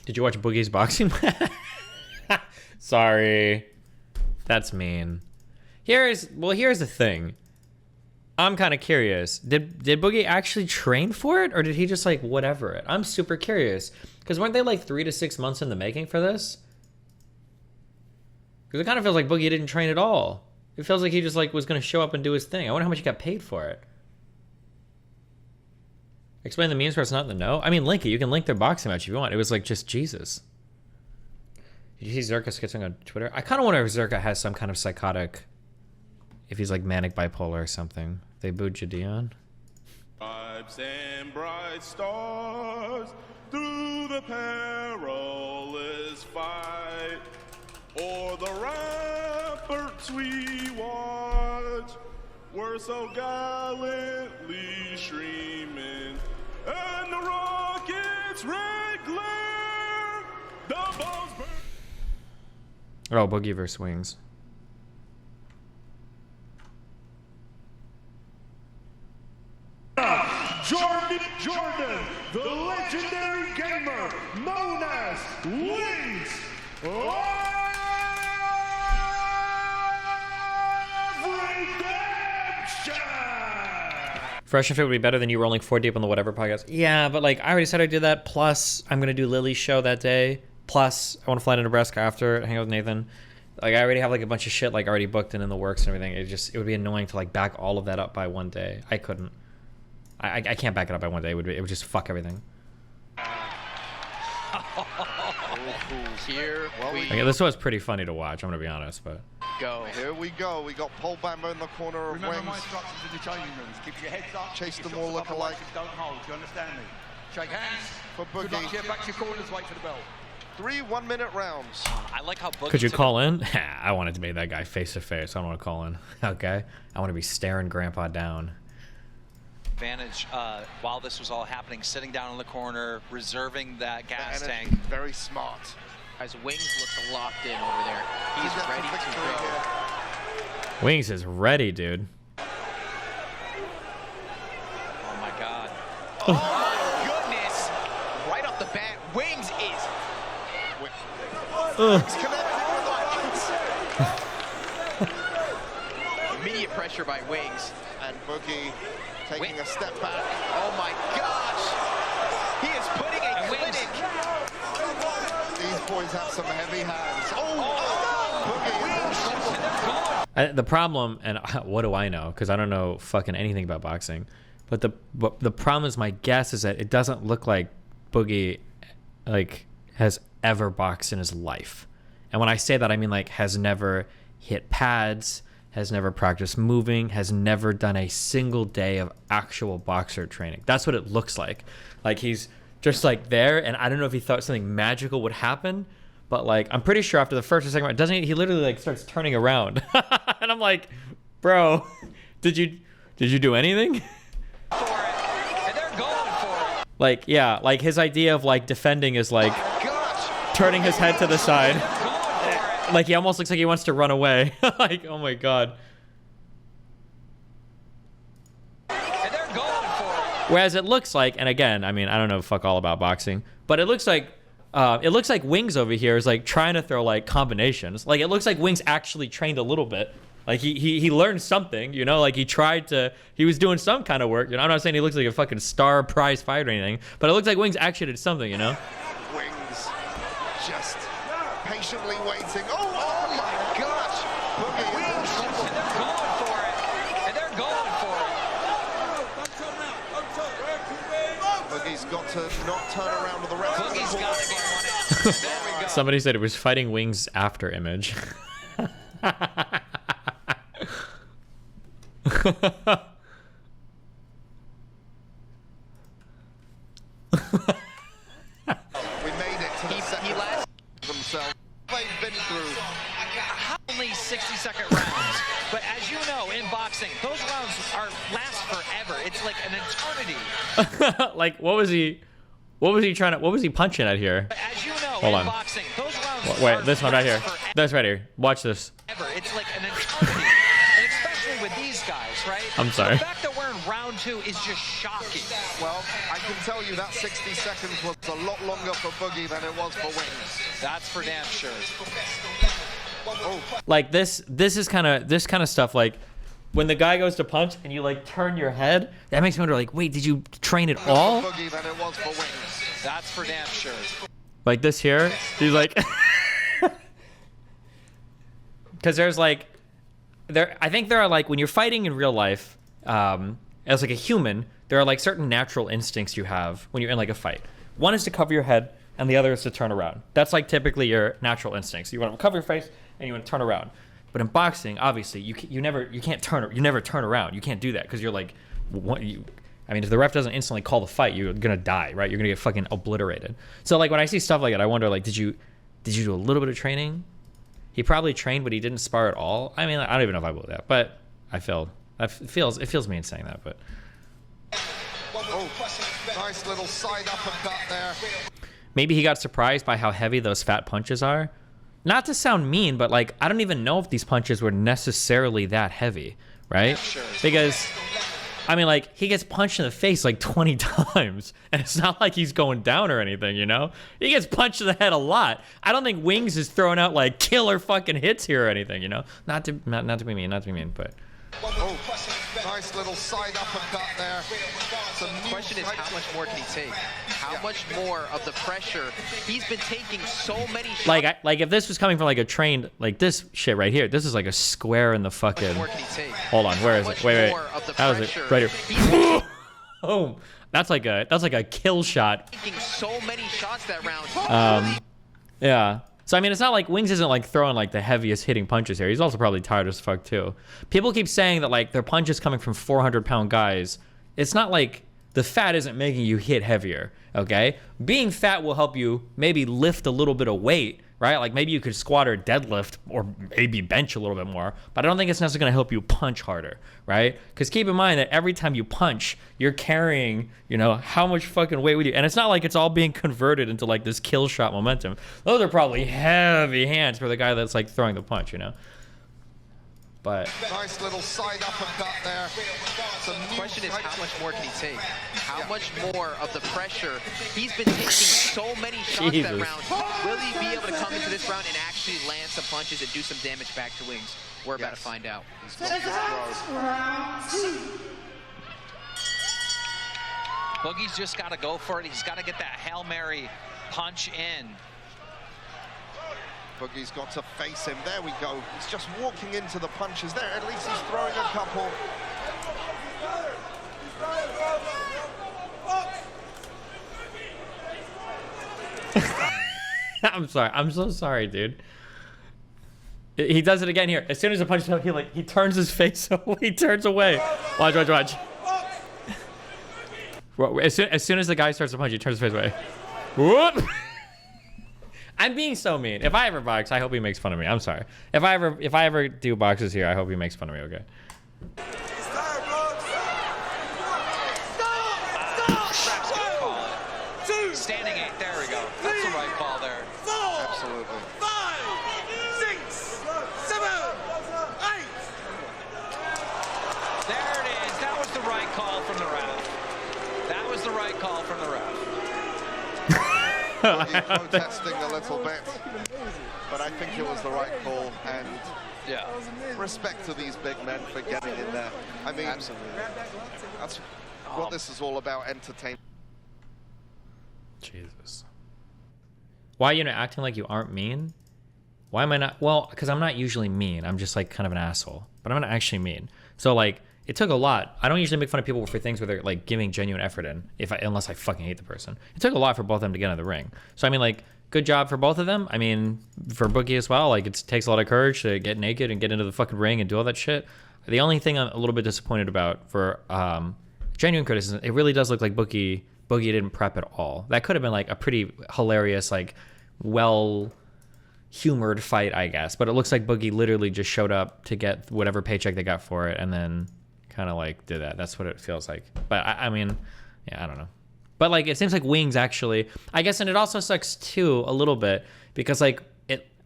Did you watch Boogie's boxing? Sorry. That's mean. Here's the thing. I'm kind of curious. Did Boogie actually train for it, or did he just like whatever it? I'm super curious. Because weren't they like 3 to 6 months in the making for this? Because it kind of feels like Boogie didn't train at all. It feels like he just like was going to show up and do his thing. I wonder how much he got paid for it. Explain the memes for us not in the know. I mean, link it. You can link their boxing match if you want. It was like just Jesus. Did you see Zerka sketching on Twitter? I kind of wonder if Zerka has some kind of psychotic, if he's like manic bipolar or something. They booed Jadeon. Vibes and bright stars through the perilous fight, or the ramparts we watch were so gallantly streaming, and the rockets red glare, the bombs burn. Oh, Boogie versus Wings. Jordan, the legendary gamer known as Wings Redemption. Fresh and Fit would be better than you rolling 4 deep on the whatever podcast. Yeah, but like I already said I'd do that. Plus, I'm gonna do Lily's show that day. Plus, I want to fly to Nebraska after, hang out with Nathan. Like I already have like a bunch of shit like already booked and in the works and everything. It would be annoying to like back all of that up by one day. I couldn't. I can't back it up by one day. It would just fuck everything. Here okay, this was pretty funny to watch. I'm gonna be honest, but go. Here we go. We got Paul Bamber in the corner of Remember Wings. my instructions in the training rooms. Keep your heads up. Chase keep them your all shots up, look alike. Don't hold. Do you understand me? Shake hands. For Good luck Boogie. here. Back to your corners. Wait for the bell. 3 1-minute rounds. I like how Boogie could you call in? I wanted to meet that guy face to face. I don't want to call in. Okay, I want to be staring Grandpa down. advantage while this was all happening, sitting down in the corner, reserving that gas tank. Very smart. As Wings looks locked in over there. He's ready to go. Here. Wings is ready, dude. Oh my God. Oh my goodness! Right off the bat, Wings is. He's connecting with the Immediate pressure by Wings. And Boogie taking a step back. Oh my gosh! He is putting a clinic. These boys have some heavy hands. The problem, and what do I know? Because I don't know fucking anything about boxing. But the problem is, my guess is that it doesn't look like Boogie like has ever boxed in his life. And when I say that, I mean like has never hit pads, has never practiced moving, has never done a single day of actual boxer training. That's what it looks like. Like he's just like there, and I don't know if he thought something magical would happen, but like I'm pretty sure after the first or second round, doesn't he literally like starts turning around. And I'm like, bro, did you do anything? For it. And they're going for it. Like, yeah, like his idea of like defending is like turning his head to the side. Like he almost looks like he wants to run away. Like, oh my God. And they're going for it. Whereas it looks like, and again, I mean, I don't know fuck all about boxing, but it looks like Wings over here is like trying to throw like combinations. Like it looks like Wings actually trained a little bit. Like he learned something, you know, like he was doing some kind of work. You know, I'm not saying he looks like a fucking star prize fighter or anything, but it looks like Wings actually did something, you know? Wings just patiently waiting. Oh my gosh! Boogie is in trouble. And they're going for it. And they're going for it. Boogie's got to not turn around to the rest of the Boogie's board. got to get one in. There we go. Somebody said it was fighting Wings after image. We made it to the second last themselves. They've been through. Only 60-second rounds. But as you know, in boxing, those rounds last forever. It's like an eternity. Like what was he punching at here? But as you know, Hold in on. boxing, those rounds Wait, this one right here. This right here. Watch this. Forever. It's like an eternity. And especially with these guys, right? I'm sorry. The fact that we're in round 2 is just shocking. Well, I can tell you that 60 seconds was a lot longer for Boogie than it was for Wings. That's for damn sure. Like this is kind of stuff like when the guy goes to punch and you like turn your head, that makes me wonder like, wait, did you train it all? Boogie than it was for Wings. That's for damn sure. Like this here, he's like, because there's like, I think there are like when you're fighting in real life, as like a human, there are like certain natural instincts you have when you're in like a fight. One is to cover your head, and the other is to turn around. That's like typically your natural instincts. You want to cover your face and you want to turn around. But in boxing, obviously, you never turn around. You can't do that because you're like, I mean, if the ref doesn't instantly call the fight, you're gonna die, right? You're gonna get fucking obliterated. So like when I see stuff like that, I wonder like, did you do a little bit of training? He probably trained, but he didn't spar at all. I mean, I don't even know if I believe that, but I failed. It feels mean saying that, but. Oh, nice little side uppercut there. Maybe he got surprised by how heavy those fat punches are. Not to sound mean, but like, I don't even know if these punches were necessarily that heavy, right? Because, I mean, like, he gets punched in the face like 20 times, and it's not like he's going down or anything, you know? He gets punched in the head a lot. I don't think Wings is throwing out like killer fucking hits here or anything, you know? Not to be mean, but. Oh, nice little side uppercut there. The question is, how much more can he take? How much more of the pressure? He's been taking so many shots. Like if this was coming from like a trained, like this shit right here, this is like a square in the fucking. More can he take? Hold on, where is it? Wait. How is it? Right here. Oh, that's like a kill shot. Taking so many shots that round. Yeah. So I mean, it's not like Wings isn't like throwing like the heaviest hitting punches here. He's also probably tired as fuck too. People keep saying that like their punches coming from 400-pound guys. It's not like the fat isn't making you hit heavier. Okay, being fat will help you maybe lift a little bit of weight, right? Like maybe you could squat or deadlift or maybe bench a little bit more, but I don't think it's necessarily going to help you punch harder, right? Because keep in mind that every time you punch, you're carrying, you know, how much fucking weight with you. And it's not like it's all being converted into like this kill shot momentum. Those are probably heavy hands for the guy that's like throwing the punch, you know? But nice little side uppercut there. The question is, how much more can he take? How much more of the pressure? He's been taking so many shots that round. Will he be able to come into this round and actually land some punches and do some damage back to Wings? We're about to find out. Boogie's just got to go for it. He's got to get that Hail Mary punch in. Boogie's got to face him. There we go. He's just walking into the punches there. At least he's throwing a couple. I'm sorry. I'm so sorry, dude. He does it again here. As soon as the punch comes, he turns his face away. He turns away. Watch. As soon as the guy starts to punch, he turns his face away. Whoop! I'm being so mean. If I ever box, I hope he makes fun of me. I'm sorry. If I ever do boxes here, I hope he makes fun of me. Okay. Standing 8. There we go. That's the right call there. Absolutely. 5, 6, 7, 8. There it is. That was the right call from the ref. That was the right call from the ref. Boogie protesting a little bit, but I think it was the right call, and Yeah. respect to these big men for getting in there. I mean, Absolutely. that's what this is all about, entertainment. Jesus. Why are you not acting like you aren't mean? Why am I not? Well, because I'm not usually mean. I'm just like kind of an asshole, but I'm not actually mean. So like, it took a lot. I don't usually make fun of people for things where they're like giving genuine effort in, unless I fucking hate the person. It took a lot for both of them to get in the ring. So I mean, like, good job for both of them. I mean, for Boogie as well. Like, it takes a lot of courage to get naked and get into the fucking ring and do all that shit. The only thing I'm a little bit disappointed about for genuine criticism, it really does look like Boogie didn't prep at all. That could have been like a pretty hilarious, like, well-humored fight, I guess. But it looks like Boogie literally just showed up to get whatever paycheck they got for it and then kind of like did that. That's what it feels like. But I mean, yeah, I don't know. But like, it seems like Wings actually, I guess, and it also sucks too a little bit because like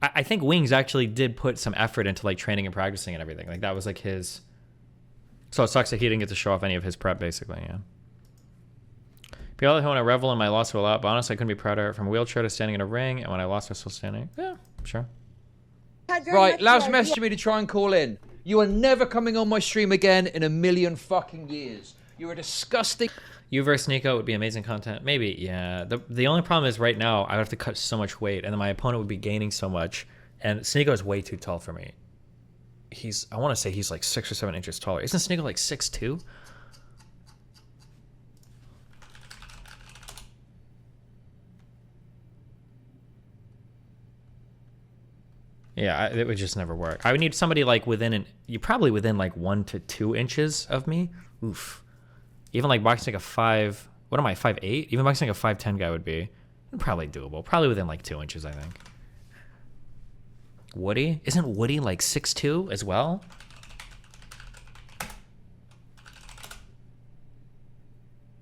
I think Wings actually did put some effort into like training and practicing and everything. Like that was like his So it sucks that he didn't get to show off any of his prep, basically, yeah. People who want to revel in my loss will a lot, but honestly, I couldn't be prouder. From a wheelchair to standing in a ring, and when I lost, I was still standing. Yeah, sure. Right, Lav's messaging me to try and call in. You are never coming on my stream again in a million fucking years. You're a disgusting... You versus Sneako would be amazing content. Maybe, yeah. The only problem is right now, I would have to cut so much weight, and then my opponent would be gaining so much, and Sneako is way too tall for me. I want to say he's like 6 or 7 inches taller. Isn't Sneako like 6'2"? Yeah, it would just never work. I would need somebody like probably within like 1 to 2 inches of me. Oof. Even like boxing like a 5, what am I, 5'8"? Even boxing like a 5'10" guy would be probably doable. Probably within like 2 inches, I think. Woody? Isn't Woody like 6'2" as well?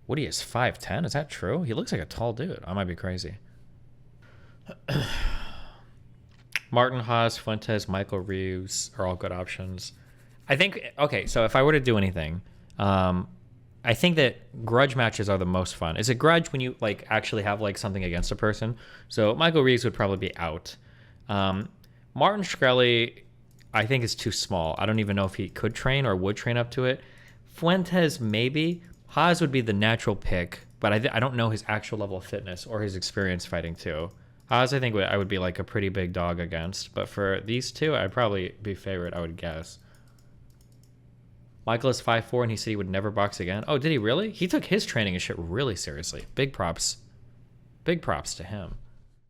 Woody is 5'10"? Is that true? He looks like a tall dude. I might be crazy. Martin Haas, Fuentes, Michael Reeves are all good options. I think, okay, so if I were to do anything, I think that grudge matches are the most fun. Is it grudge when you like actually have like something against a person? So Michael Reeves would probably be out. Martin Shkreli, I think, is too small. I don't even know if he could train or would train up to it. Fuentes, maybe. Haas would be the natural pick, but I don't know his actual level of fitness or his experience fighting too. Haas, I think I would be like a pretty big dog against, but for these two, I'd probably be favorite, I would guess. Michael is 5'4", and he said he would never box again. Oh, did he really? He took his training and shit really seriously. Big props. Big props to him.